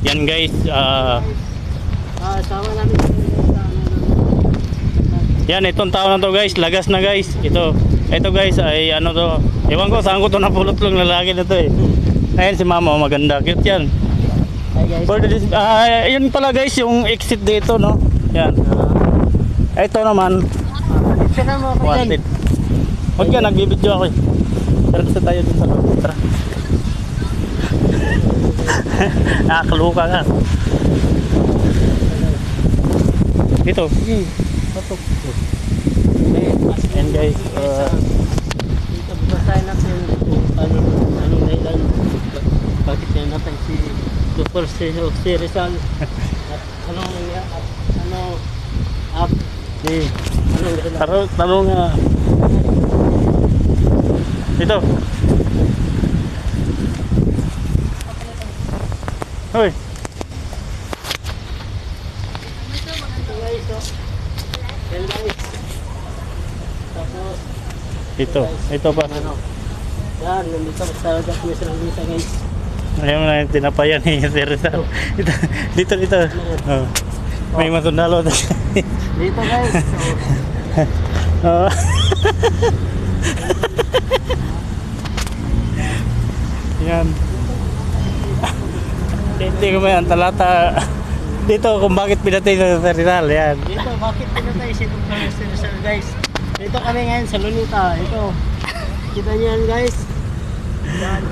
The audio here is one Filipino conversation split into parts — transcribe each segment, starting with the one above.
Yan guys, Sama namin sa yan itong tao na to guys, lagas na guys. Ito guys ay ano to, ewan ko saan ko to napulot lang lalaki na to eh. Ayan si mama, oh, maganda, cute yan. Hi guys. For this, yun pala guys yung exit dito no. Yan. Ito naman Ito na mo ako wanted. Huwag ka, nagbibidyo ako eh. Tara kasi tayo dun sa loob. Tara. Nakakaluka ka. Dito. Patok. And guys, dito basahin natin kung anong dahilan bakit niya natay si Dr. Si Rizal at anong tanong nga. Dito. Hoy. Ito pa. Yan, nandito sa Dr. Lisa guys. Ayaw na yung tinapayan ni Sir Rizal. Dito. Oh. May masundalo. Dito guys. Oh. Yan. Hindi ko may talata dito kung bakit pinatay sa Sir Rizal. Yan. Dito, bakit pinatay si Dr. Rizal guys? Dito kami ngayon sa Lunita. Ito. Kita niyo yan guys. Yan.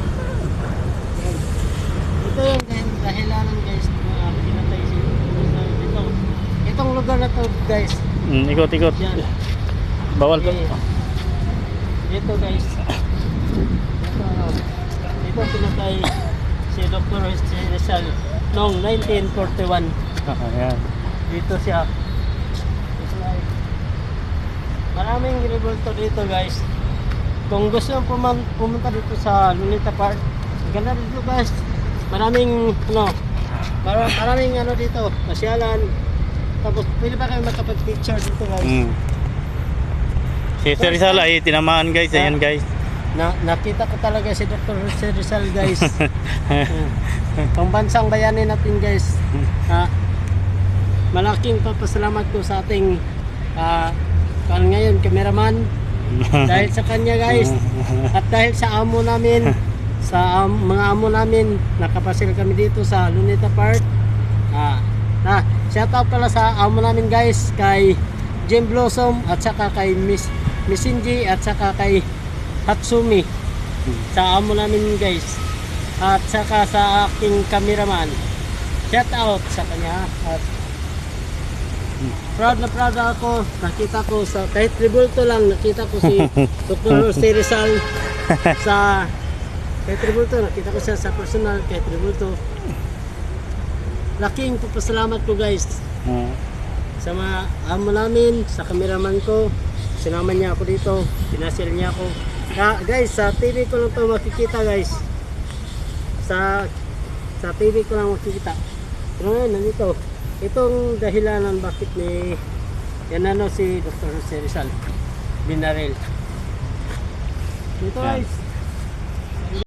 Ito yung dahilanan guys na pinatay si Dr. Rizal. Itong lugar na to guys. Ikot. Yan. Bawal ko. Dito guys. Dito pinatay si Dr. Rizal noong 1941. Yan. Dito siya. Maraming revolto dito guys. Kung gusto nyo pumunta dito sa Lunita Park, ganda dito guys. Maraming dito, masyalan. Tapos pwede pa kayo makapag-picture dito guys. Si Sir Rizal ay tinamaan guys. Ayan guys. Nakita ko talaga si Dr. Rizal guys. Pambansang bayani natin guys. Malaking papasalamat ko sa ating ngayon cameraman dahil sa kanya guys at dahil sa amo namin mga amo namin nakapasil kami dito sa Lunita Park. Shout out pala sa amo namin guys, kay Jim Blossom at saka kay Miss Inji at saka kay Hatsumi, sa amo namin guys, at saka sa aking cameraman. Shout out sa kanya at proud na proud ako. Nakita ko sa kahit tribulto lang, nakita ko si Dr. Rizal sa kahit tribulto, nakita ko siya sa personal kahit tribulto. Laking papasalamat ko guys sa mga amo namin, sa cameraman ko. Sinama niya ako dito, pinasil niya ako. Guys, sa TV ko lang to makikita guys. Sa TV ko lang makikita. Pero ngayon, nandito. Itong dahilanan bakit ni si Dr. Rizal binaril. Dito guys.